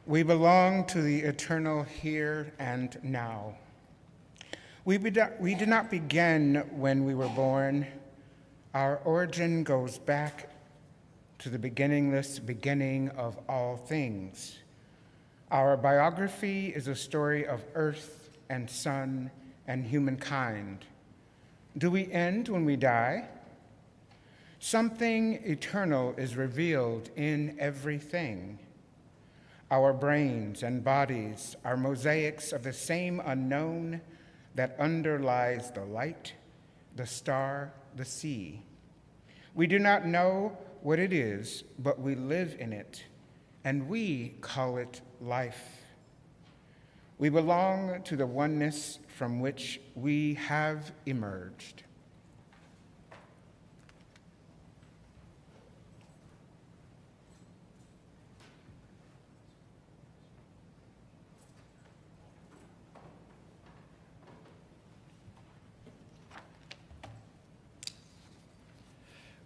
We belong to the eternal here and now. We did not begin when we were born. Our origin goes back to the beginningless beginning of all things. Our biography is a story of earth and sun and humankind. Do we end when we die? Something eternal is revealed in everything. Our brains and bodies are mosaics of the same unknown that underlies the light, the star, the sea. We do not know what it is, but we live in it, and we call it life. We belong to the oneness from which we have emerged.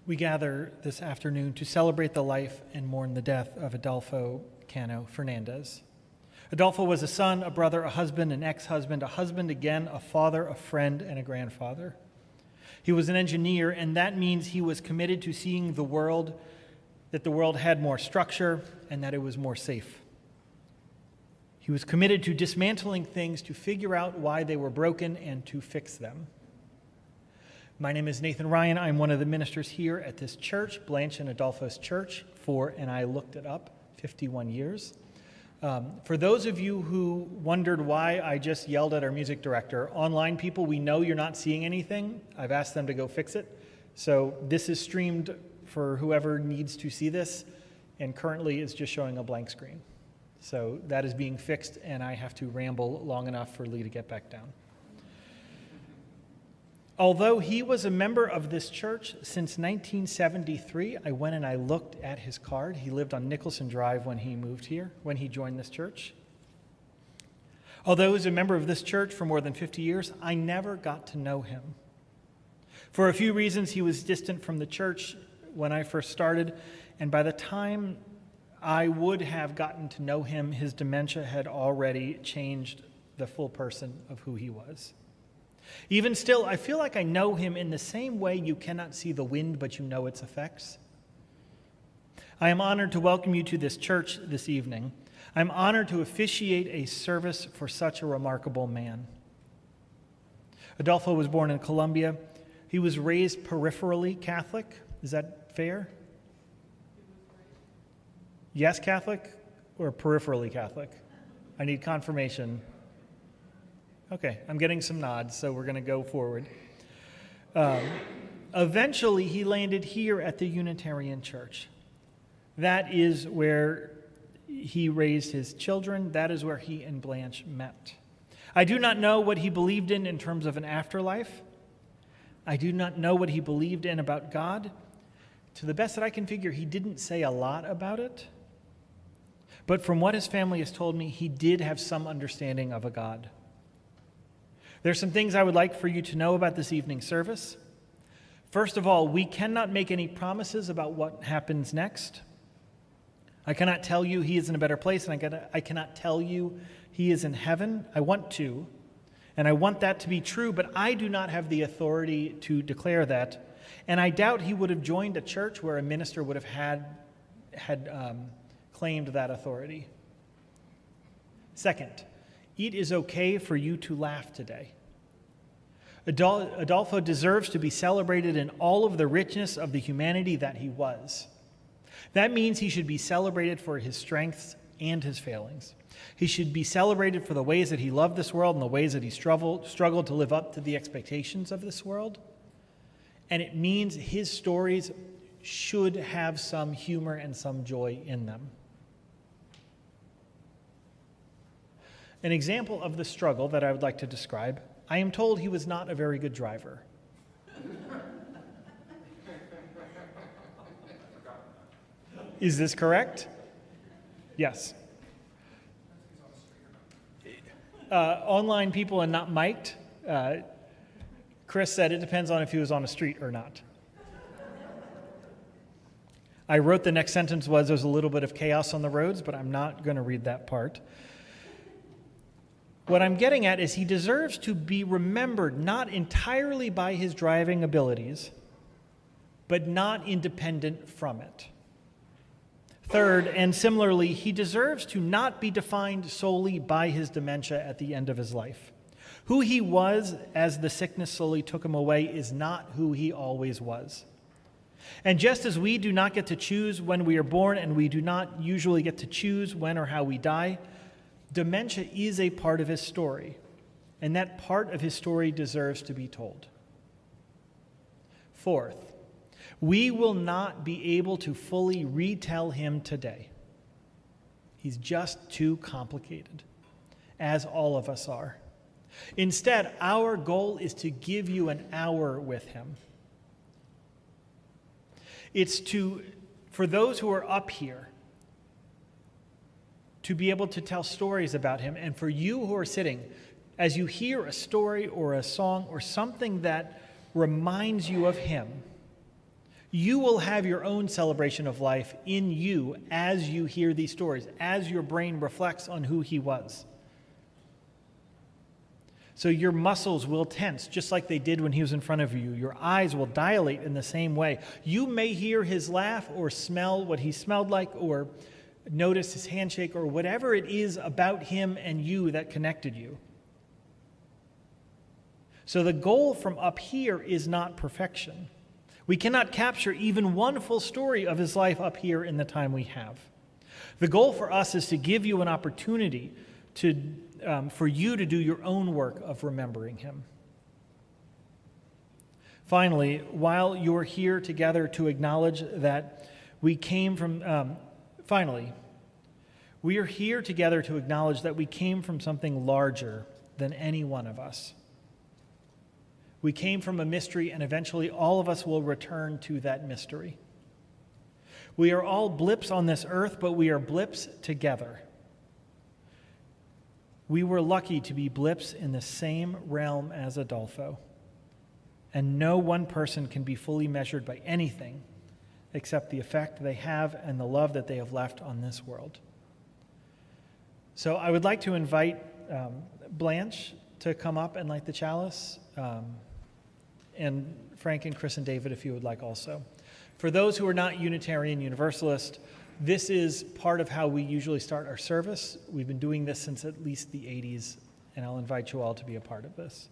We gather this afternoon to celebrate the life and mourn the death of Adolfo Cano Fernandez. Adolfo was a son, a brother, a husband, an ex-husband, a husband again, a father, a friend, and a grandfather. He was an engineer, and that means he was committed to seeing the world, that the world had more structure and that it was more safe. He was committed to dismantling things to figure out why they were broken and to fix them. My name is Nathan Ryan. I'm one of the ministers here at this church, Blanche and Adolfo's church, and I looked it up, 51 years. For those of you who wondered why I just yelled at our music director, online people, we know you're not seeing anything. I've asked them to go fix it. So this is streamed for whoever needs to see this, and currently it's just showing a blank screen. So that is being fixed, and I have to ramble long enough for Lee to get back down. Although he was a member of this church since 1973, I went and I looked at his card. He lived on Nicholson Drive when he moved here, when he joined this church. Although he was a member of this church for more than 50 years, I never got to know him. For a few reasons, he was distant from the church when I first started, and by the time I would have gotten to know him, his dementia had already changed the full person of who he was. Even still, I feel like I know him in the same way you cannot see the wind, but you know its effects. I am honored to welcome you to this church this evening. I'm honored to officiate a service for such a remarkable man. Adolfo was born in Colombia. He was raised peripherally Catholic. Is that fair? Yes, Catholic or peripherally Catholic? I need confirmation. Okay, I'm getting some nods, so we're going to go forward. Eventually, he landed here at the Unitarian Church. That is where he raised his children. That is where he and Blanche met. I do not know what he believed in terms of an afterlife. I do not know what he believed in about God. To the best that I can figure, he didn't say a lot about it. But from what his family has told me, he did have some understanding of a God. There's some things I would like for you to know about this evening's service. First of all, we cannot make any promises about what happens next. I cannot tell you he is in a better place, and I cannot tell you he is in heaven. I want to, and I want that to be true, but I do not have the authority to declare that. And I doubt he would have joined a church where a minister would have had claimed that authority. Second, it is okay for you to laugh today. Adolfo deserves to be celebrated in all of the richness of the humanity that he was. That means he should be celebrated for his strengths and his failings. He should be celebrated for the ways that he loved this world and the ways that he struggled to live up to the expectations of this world. And it means his stories should have some humor and some joy in them. An example of the struggle that I would like to describe, I am told he was not a very good driver. Is this correct? Yes. Online people and not mic'd. Chris said it depends on if he was on a street or not. I wrote the next sentence there's a little bit of chaos on the roads, but I'm not going to read that part. What I'm getting at is he deserves to be remembered not entirely by his driving abilities, but not independent from it. Third, and similarly, he deserves to not be defined solely by his dementia at the end of his life. Who he was as the sickness slowly took him away is not who he always was. And just as we do not get to choose when we are born and we do not usually get to choose when or how we die, dementia is a part of his story, and that part of his story deserves to be told. Fourth, we will not be able to fully retell him today. He's just too complicated, as all of us are. Instead, our goal is to give you an hour with him. It's for those who are up here, to be able to tell stories about him, and for you who are sitting, as you hear a story or a song or something that reminds you of him, you will have your own celebration of life in you as you hear these stories, as your brain reflects on who he was. So your muscles will tense, just like they did when he was in front of you. Your eyes will dilate in the same way. You may hear his laugh or smell what he smelled like or notice his handshake or whatever it is about him and you that connected you. So the goal from up here is not perfection. We cannot capture even one full story of his life up here in the time we have. The goal for us is to give you an opportunity for you to do your own work of remembering him. Finally, while you're here together to acknowledge that we came from, we are here together to acknowledge that we came from something larger than any one of us. We came from a mystery, and eventually all of us will return to that mystery. We are all blips on this earth, but we are blips together. We were lucky to be blips in the same realm as Adolfo, and no one person can be fully measured by anything except the effect they have and the love that they have left on this world. So I would like to invite Blanche to come up and light the chalice, and Frank and Chris and David, if you would like also. For those who are not Unitarian Universalist, this is part of how we usually start our service. We've been doing this since at least the 80s, and I'll invite you all to be a part of this.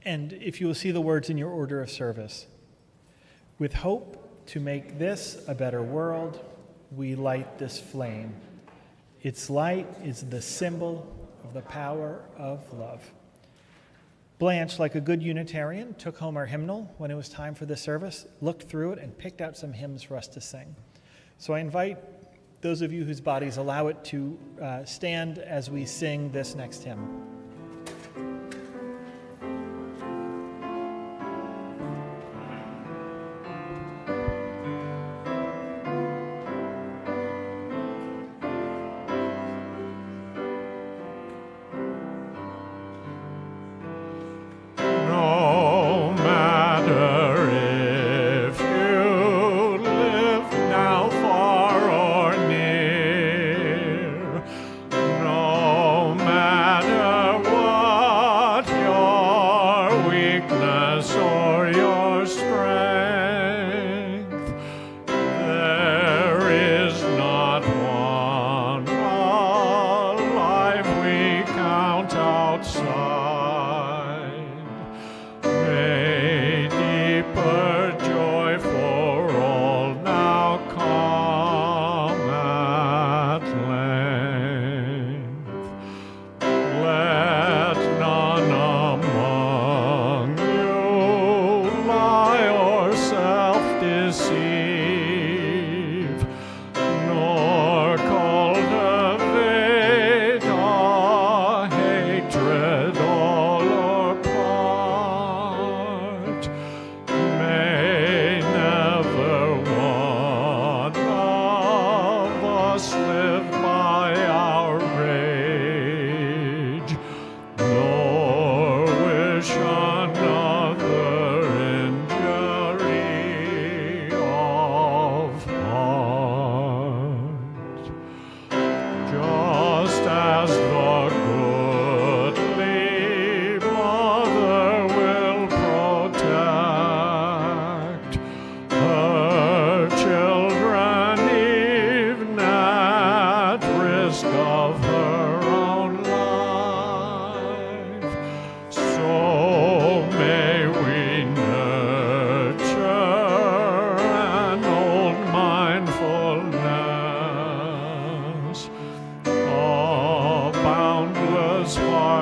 And if you will see the words in your order of service, with hope to make this a better world, we light this flame. Its light is the symbol of the power of love. Blanche, like a good Unitarian, took home our hymnal when it was time for the service, looked through it, and picked out some hymns for us to sing. So I invite those of you whose bodies allow it to stand as we sing this next hymn. May deeper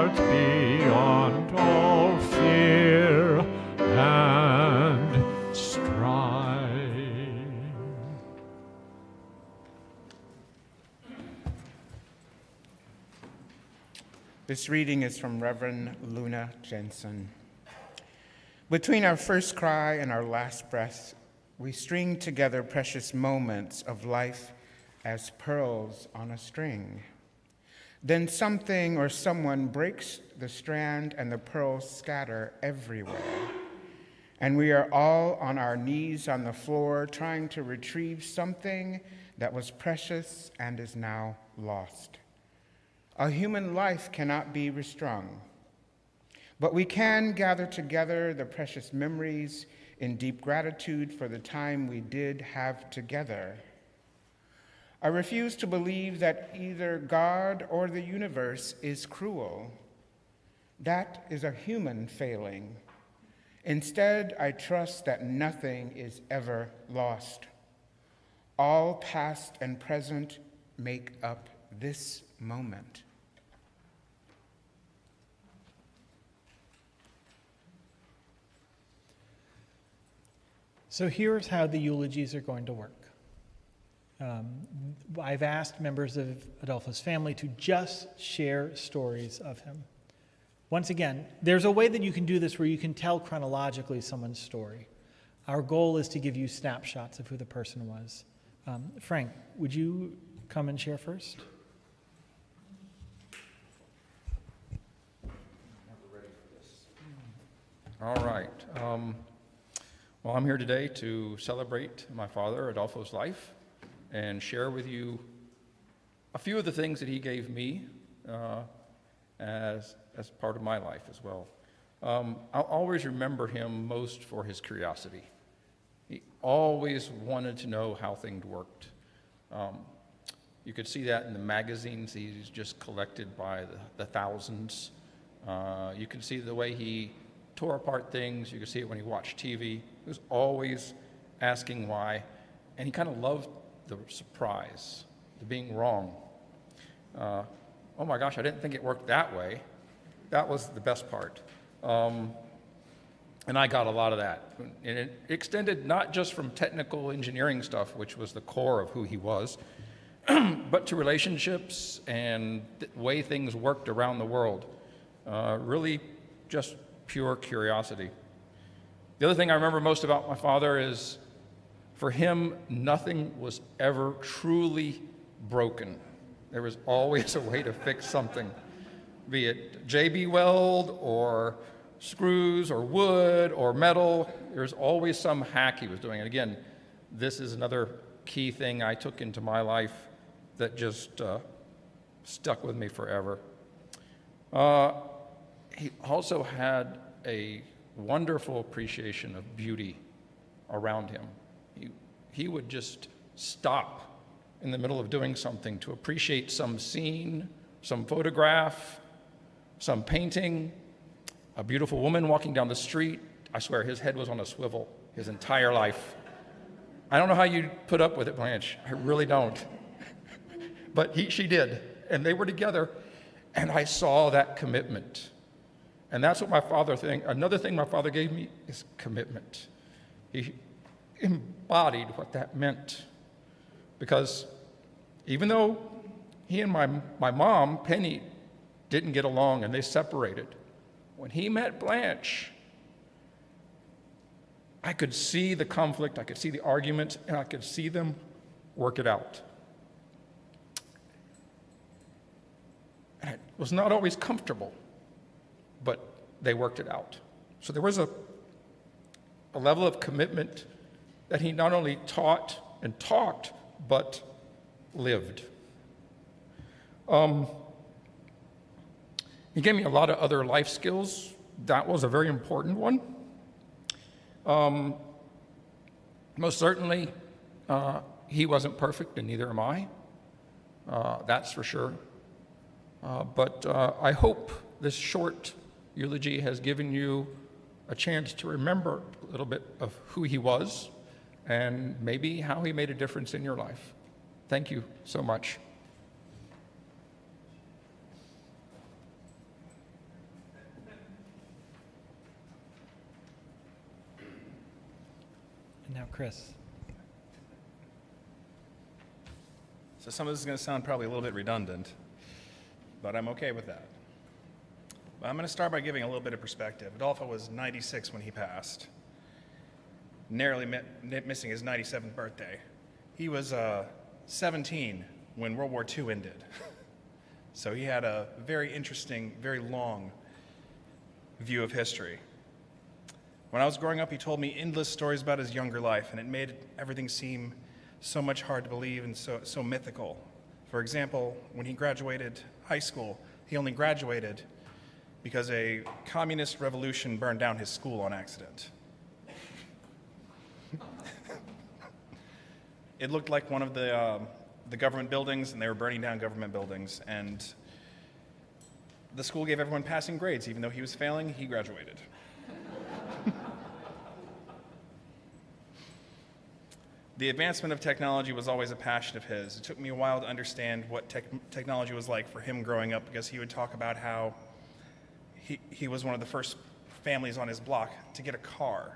heart beyond all fear and strife. This reading is from Reverend Luna Jensen. Between our first cry and our last breath, we string together precious moments of life as pearls on a string. Then something or someone breaks the strand and the pearls scatter everywhere. And we are all on our knees on the floor trying to retrieve something that was precious and is now lost. A human life cannot be restrung, but we can gather together the precious memories in deep gratitude for the time we did have together. I refuse to believe that either God or the universe is cruel. That is a human failing. Instead, I trust that nothing is ever lost. All past and present make up this moment. So here's how the eulogies are going to work. I've asked members of Adolfo's family to just share stories of him. Once again, there's a way that you can do this where you can tell chronologically someone's story. Our goal is to give you snapshots of who the person was. Frank, would you come and share first? All right. Well, I'm here today to celebrate my father, Adolfo's life, and share with you a few of the things that he gave me as part of my life as well. I'll always remember him most for his curiosity. He always wanted to know how things worked. You could see that in the magazines he's just collected by the thousands. You can see the way he tore apart things. You could see it when he watched TV. He was always asking why, and he kind of loved the surprise, the being wrong. Oh my gosh, I didn't think it worked that way. That was the best part. And I got a lot of that. And it extended not just from technical engineering stuff, which was the core of who he was, but to relationships and the way things worked around the world. Really just pure curiosity. The other thing I remember most about my father is, for him, nothing was ever truly broken. There was always a way to fix something, be it JB weld or screws or wood or metal. There's always some hack he was doing. And again, this is another key thing I took into my life that just stuck with me forever. He also had a wonderful appreciation of beauty around him. He would just stop in the middle of doing something to appreciate some scene, some photograph, some painting, a beautiful woman walking down the street. I swear his head was on a swivel his entire life. I don't know how you put up with it, Blanche. I really don't. But she did, and they were together, and I saw that commitment. And that's what another thing my father gave me is commitment. He embodied what that meant. Because even though he and my mom, Penny, didn't get along and they separated, when he met Blanche, I could see the conflict, I could see the arguments, and I could see them work it out. And it was not always comfortable, but they worked it out. So there was a level of commitment that he not only taught and talked, but lived. He gave me a lot of other life skills. That was a very important one. Most certainly, he wasn't perfect, and neither am I. That's for sure. But I hope this short eulogy has given you a chance to remember a little bit of who he was and maybe how he made a difference in your life. Thank you so much. now Chris. So some of this is going to sound probably a little bit redundant, but I'm okay with that. But I'm going to start by giving a little bit of perspective. Adolfo was 96 when he passed, narrowly missing his 97th birthday. He was 17 when World War II ended. So he had a very interesting, very long view of history. When I was growing up, he told me endless stories about his younger life, and it made everything seem so much hard to believe and so mythical. For example, when he graduated high school, he only graduated because a communist revolution burned down his school on accident. It looked like one of the government buildings, and they were burning down government buildings, and the school gave everyone passing grades. Even though he was failing, he graduated. The advancement of technology was always a passion of his. It took me a while to understand what technology was like for him growing up, because he would talk about how he was one of the first families on his block to get a car.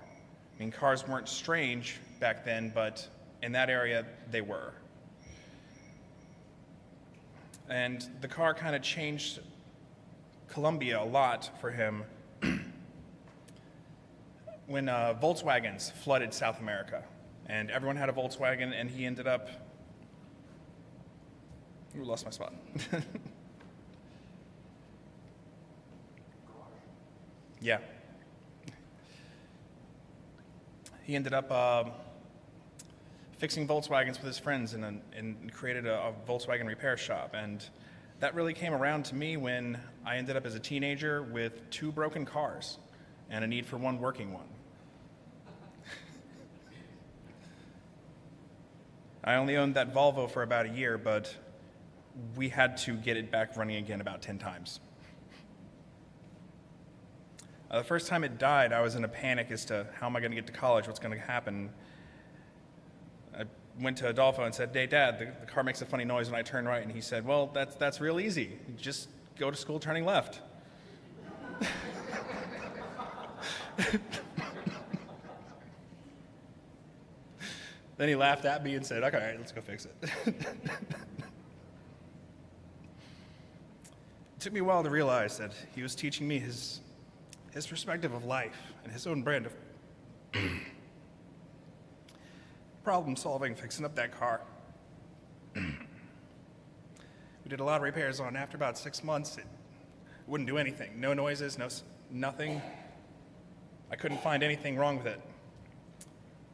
I mean, cars weren't strange back then, but in that area, they were. And the car kind of changed Colombia a lot for him when Volkswagens flooded South America. And everyone had a Volkswagen, and he ended up... Ooh, lost my spot. Yeah. He ended up fixing Volkswagens with his friends and created a Volkswagen repair shop. And that really came around to me when I ended up as a teenager with 2 broken cars and a need for one working one. I only owned that Volvo for about a year, but we had to get it back running again about 10 times. The first time it died, I was in a panic as to how am I going to get to college, what's going to happen. I went to Adolfo and said, "Hey, Dad, the car makes a funny noise when I turn right." And he said, "Well, that's real easy. Just go to school turning left." Then he laughed at me and said, "Okay, all right, let's go fix it." It took me a while to realize that he was teaching me his perspective of life and his own brand of problem solving, fixing up that car. We did a lot of repairs on it. After about 6 months, it wouldn't do anything. No noises, nothing. I couldn't find anything wrong with it.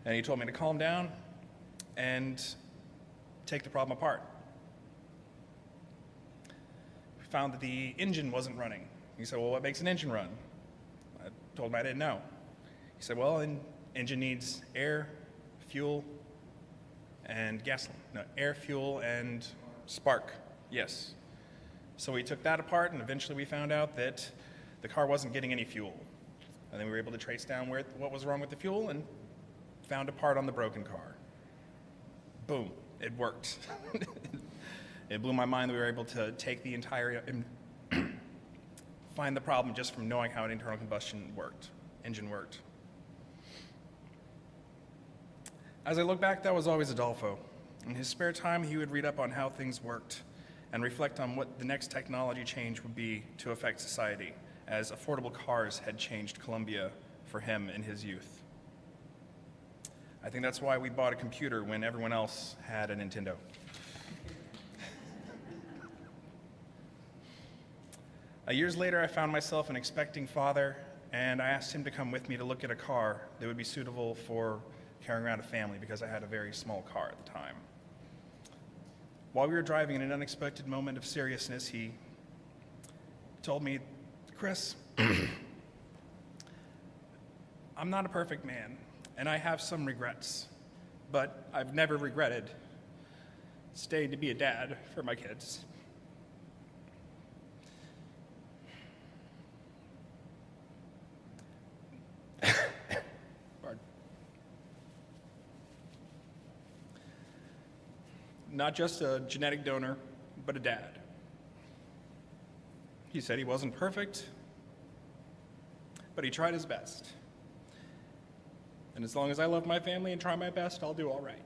And he told me to calm down and take the problem apart. We found that the engine wasn't running. He said, "Well, what makes an engine run?" I told him I didn't know. He said, "Well, an engine needs air, fuel, and gasoline. No, air, fuel, and spark." Yes. So we took that apart, and eventually we found out that the car wasn't getting any fuel. And then we were able to trace down what was wrong with the fuel and found a part on the broken car. Boom, it worked. It blew my mind that we were able to take the entire, find the problem just from knowing how an internal combustion engine worked. As I look back, that was always Adolfo. In his spare time, he would read up on how things worked and reflect on what the next technology change would be to affect society, as affordable cars had changed Colombia for him in his youth. I think that's why we bought a computer when everyone else had a Nintendo. Years later, I found myself an expecting father, and I asked him to come with me to look at a car that would be suitable for carrying around a family, because I had a very small car at the time. While we were driving, in an unexpected moment of seriousness, he told me, "Chris, I'm not a perfect man, and I have some regrets, but I've never regretted staying to be a dad for my kids." Pardon. Not just a genetic donor, but a dad. He said he wasn't perfect, but he tried his best. And as long as I love my family and try my best, I'll do all right.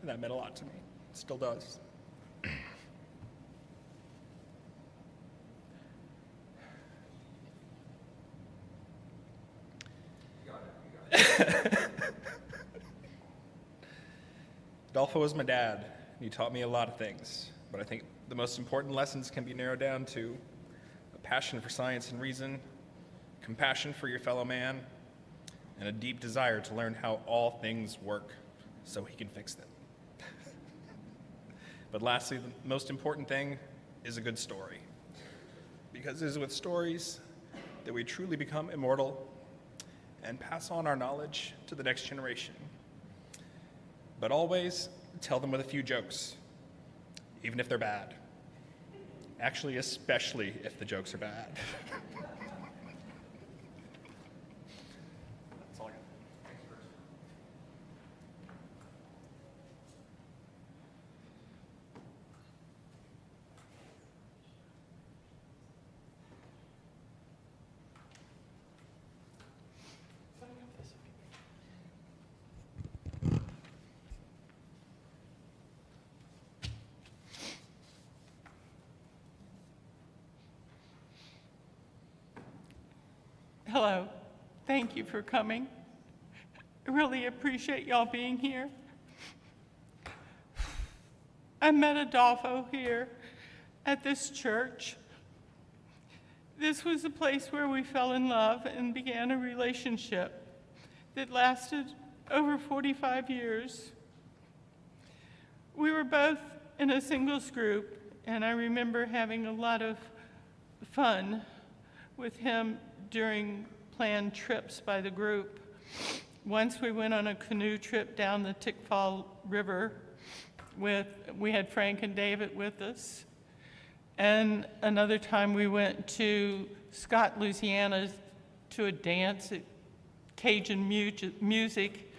And that meant a lot to me. It still does. Adolfo was my dad, and he taught me a lot of things, but I think the most important lessons can be narrowed down to a passion for science and reason, compassion for your fellow man, and a deep desire to learn how all things work so he can fix them. But lastly, the most important thing is a good story, because it is with stories that we truly become immortal and pass on our knowledge to the next generation. But always tell them with a few jokes, even if they're bad. Actually, especially if the jokes are bad. That's all I got. Thanks, Chris. Hello. Thank you for coming. I really appreciate y'all being here. I met Adolfo here at this church. This was a place where we fell in love and began a relationship that lasted over 45 years. We were both in a singles group, and I remember having a lot of fun with him during planned trips by the group. Once we went on a canoe trip down the Tickfall River we had Frank and David with us. And another time we went to Scott, Louisiana to a dance at Cajun music.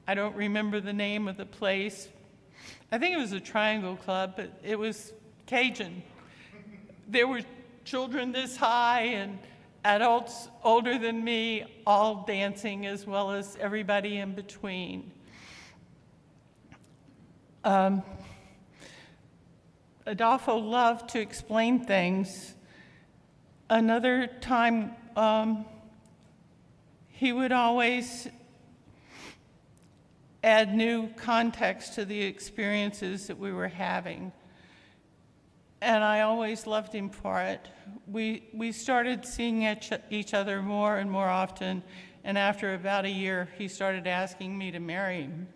I don't remember the name of the place. I think it was a Triangle Club, but it was Cajun. There were children this high and adults older than me, all dancing, as well as everybody in between. Adolfo loved to explain things. Another time, he would always add new context to the experiences that we were having. And I always loved him for it. We started seeing each other more and more often, and after about a year, he started asking me to marry him.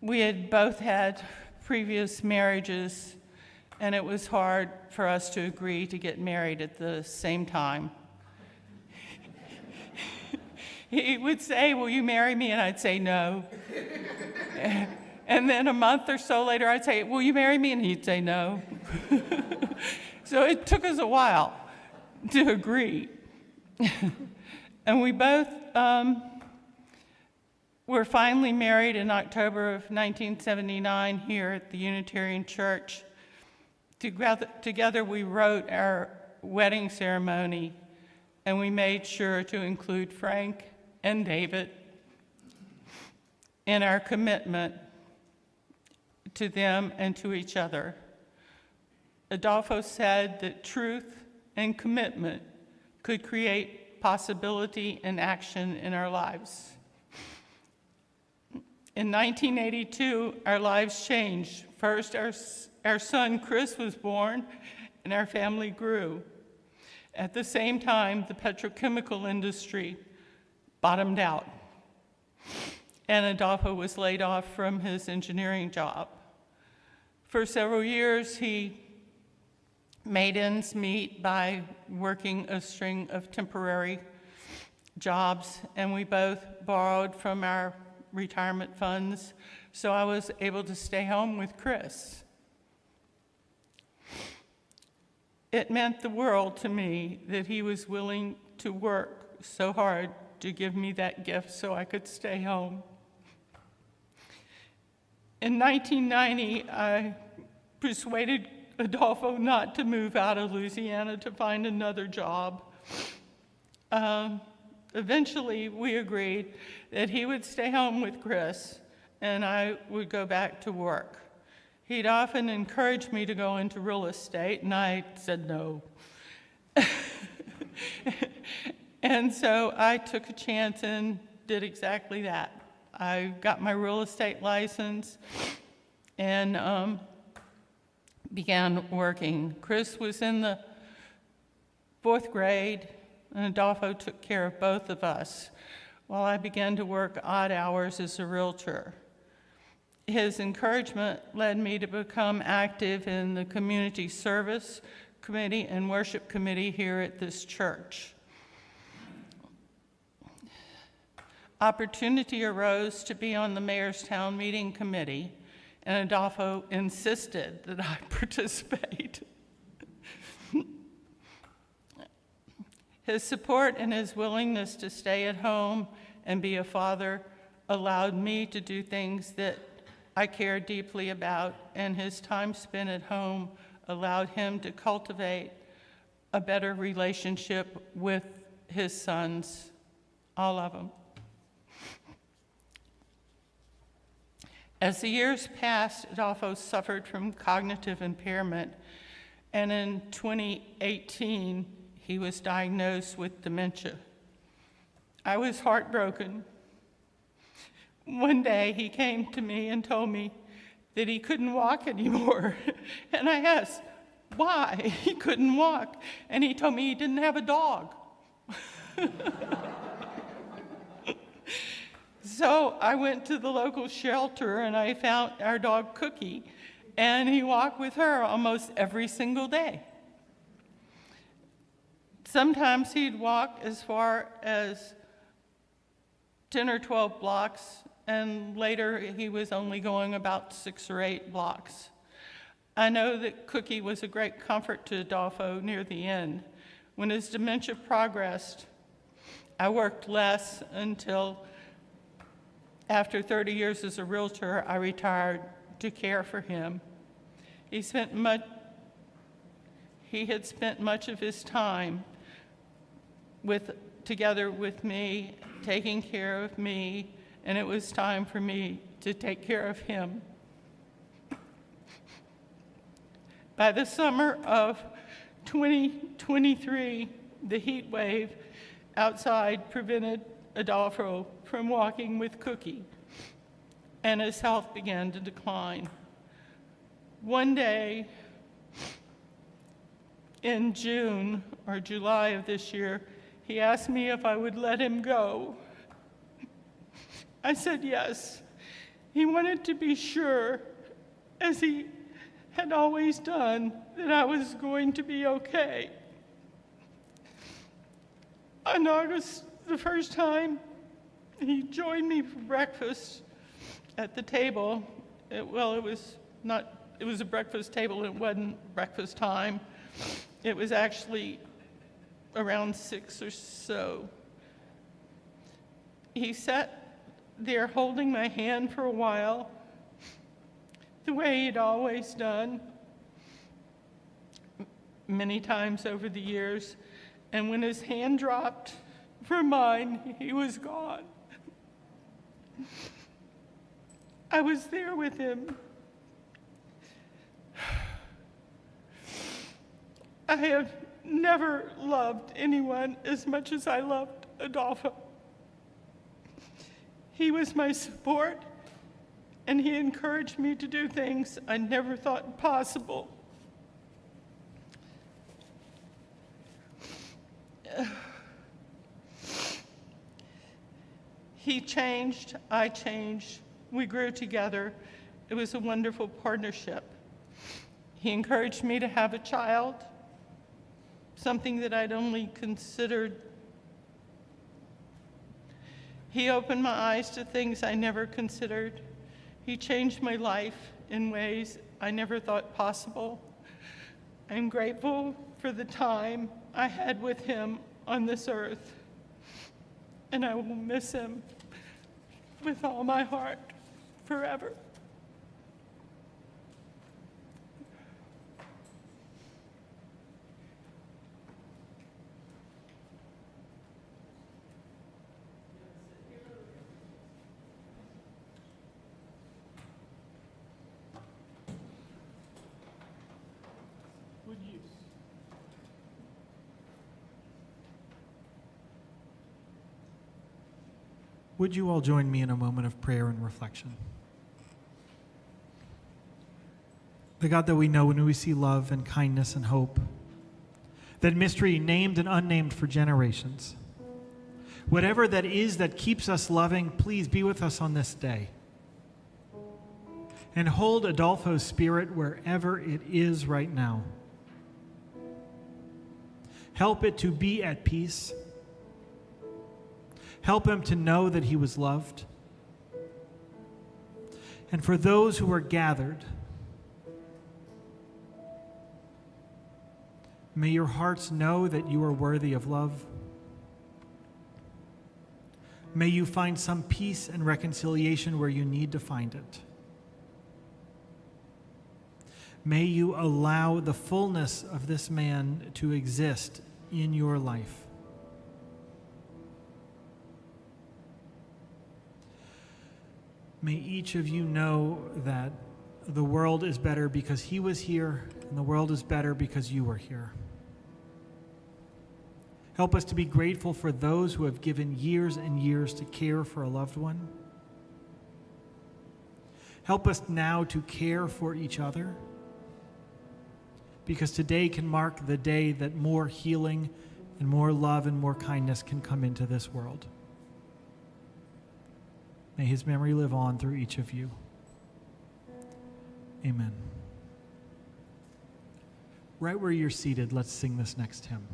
We had both had previous marriages, and it was hard for us to agree to get married at the same time. He would say, "Will you marry me?" And I'd say no. And then a month or so later, I'd say, "Will you marry me?" And he'd say no. So it took us a while to agree. And we both were finally married in October of 1979 here at the Unitarian Church. Together we wrote our wedding ceremony, and we made sure to include Frank and David in our commitment to them and to each other. Adolfo said that truth and commitment could create possibility and action in our lives. In 1982, our lives changed. First, our son Chris was born, and our family grew. At the same time, the petrochemical industry bottomed out, and Adolfo was laid off from his engineering job. For several years, he made ends meet by working a string of temporary jobs, and we both borrowed from our retirement funds, so I was able to stay home with Chris. It meant the world to me that he was willing to work so hard to give me that gift so I could stay home. In 1990, I persuaded Adolfo not to move out of Louisiana to find another job. Eventually, we agreed that he would stay home with Chris and I would go back to work. He'd often encouraged me to go into real estate, and I said no. And so I took a chance and did exactly that. I got my real estate license and began working. Chris was in the 4th grade, and Adolfo took care of both of us while I began to work odd hours as a realtor. His encouragement led me to become active in the community service committee and worship committee here at this church. Opportunity arose to be on the mayor's town meeting committee, and Adolfo insisted that I participate. His support and his willingness to stay at home and be a father allowed me to do things that I care deeply about, and his time spent at home allowed him to cultivate a better relationship with his sons, all of them. As the years passed, Adolfo suffered from cognitive impairment, and in 2018, he was diagnosed with dementia. I was heartbroken. One day, he came to me and told me that he couldn't walk anymore. And I asked why he couldn't walk, and he told me he didn't have a dog. So I went to the local shelter and I found our dog Cookie, and he walked with her almost every single day. Sometimes he'd walk as far as 10 or 12 blocks, and later he was only going about 6 or 8 blocks. I know that Cookie was a great comfort to Adolfo near the end. When his dementia progressed, I worked less until after 30 years as a realtor, I retired to care for him. He had spent much of his time together with me, taking care of me, and it was time for me to take care of him. By the summer of 2023, the heat wave outside prevented Adolfo from walking with Cookie, and his health began to decline. One day in June or July of this year, he asked me if I would let him go. I said yes. He wanted to be sure, as he had always done, that I was going to be okay. On August, the first time, he joined me for breakfast at the table. It was a breakfast table, and it wasn't breakfast time. It was actually around 6 or so. He sat there holding my hand for a while, the way he'd always done many times over the years, and when his hand dropped from mine, he was gone. I was there with him. I have never loved anyone as much as I loved Adolfo. He was my support, and he encouraged me to do things I never thought possible. He changed, I changed, we grew together. It was a wonderful partnership. He encouraged me to have a child, something that I'd only considered. He opened my eyes to things I never considered. He changed my life in ways I never thought possible. I'm grateful for the time I had with him on this earth, and I will miss him with all my heart forever. Would you all join me in a moment of prayer and reflection? The God that we know when we see love and kindness and hope, that mystery named and unnamed for generations. Whatever that is that keeps us loving, please be with us on this day. And hold Adolfo's spirit wherever it is right now. Help it to be at peace. Help him to know that he was loved. And for those who are gathered, may your hearts know that you are worthy of love. May you find some peace and reconciliation where you need to find it. May you allow the fullness of this man to exist in your life. May each of you know that the world is better because he was here, and the world is better because you were here. Help us to be grateful for those who have given years and years to care for a loved one. Help us now to care for each other, because today can mark the day that more healing and more love and more kindness can come into this world. May his memory live on through each of you. Amen. Right where you're seated, let's sing this next hymn.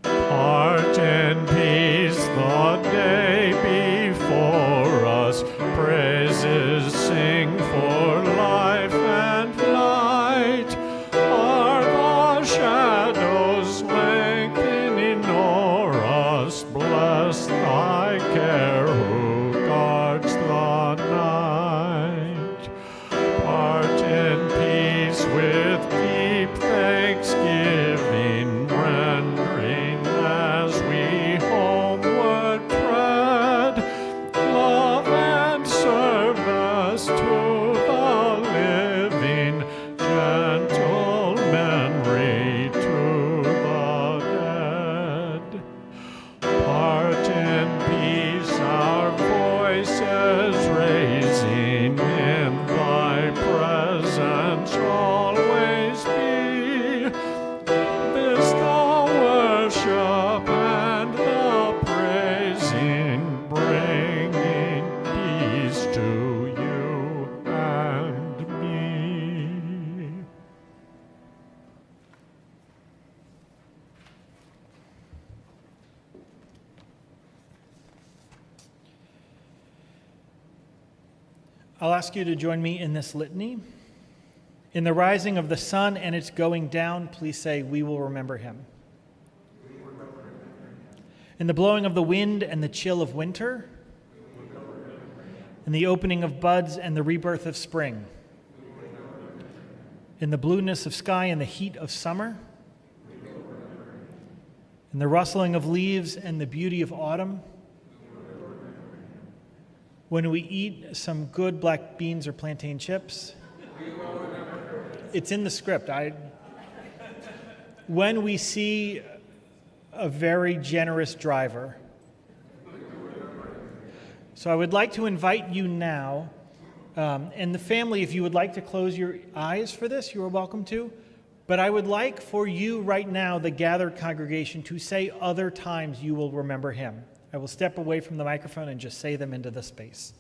Heart in peace the day before us, praises sing for life and light. Are the shadows lengthening o'er us? Bless thy care who guards the night. Part in peace with deep thanksgiving, rendering as we homeward tread, love and service to the living, gentle memory to the dead. Part in peace our voices raising, in thy presence always be. This the worship and the praising, bringing peace to you and me. I'll ask you to join me in this litany. In the rising of the sun and its going down, please say, "We will remember him." In the blowing of the wind and the chill of winter, in the opening of buds and the rebirth of spring, in the blueness of sky and the heat of summer, in the rustling of leaves and the beauty of autumn, when we eat some good black beans or plantain chips. It's in the script. When we see a very generous driver. So I would like to invite you now, and the family, if you would like to close your eyes for this, you are welcome to. But I would like for you right now, the gathered congregation, to say other times you will remember him. I will step away from the microphone and just say them into the space.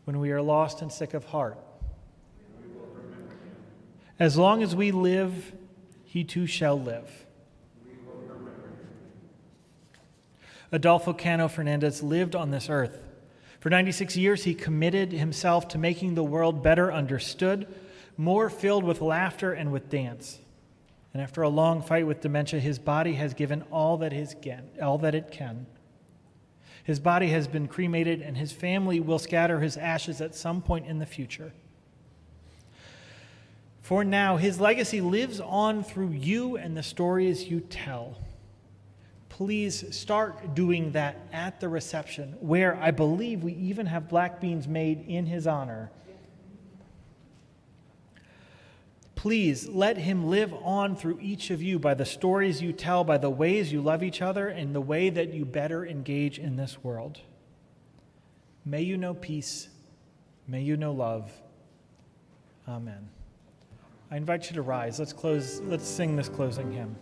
When we are lost and sick of heart, As long as we live, he too shall live. Adolfo Cano Fernandez lived on this earth. For 96 years, he committed himself to making the world better understood, more filled with laughter and with dance. And after a long fight with dementia, his body has given all that it can. His body has been cremated, and his family will scatter his ashes at some point in the future. For now, his legacy lives on through you and the stories you tell. Please start doing that at the reception, where I believe we even have black beans made in his honor. Please let him live on through each of you by the stories you tell, by the ways you love each other, and the way that you better engage in this world. May you know peace. May you know love. Amen. I invite you to rise. Let's sing this closing hymn.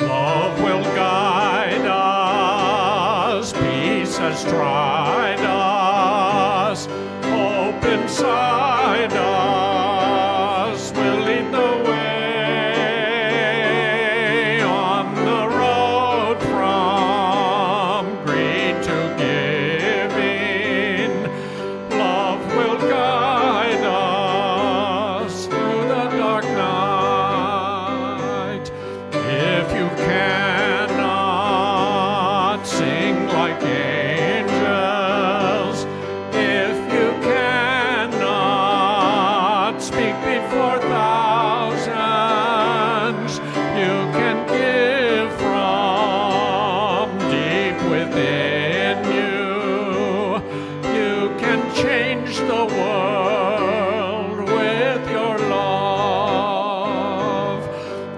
Love will guide us, peace has tried us, hope inside us will lead the way on the road from greed to giving. Love will guide us through the dark night. If you cannot sing like angels, if you cannot speak before thousands, you can give from deep within you. You can change the world with your love.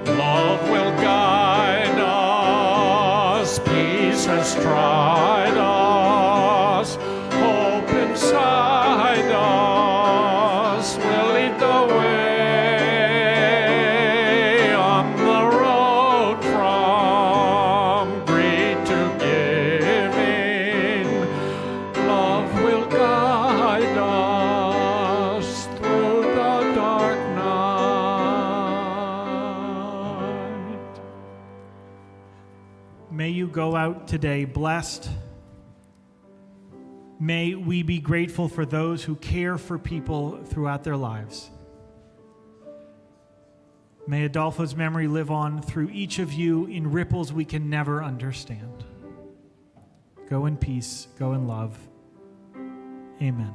Love will guide us, peace has tried us, hope inside us will lead the way on the road from greed to giving. Love will guide us through the dark night. May you go out today blessed. May we be grateful for those who care for people throughout their lives. May Adolfo's memory live on through each of you in ripples we can never understand. Go in peace, go in love. Amen.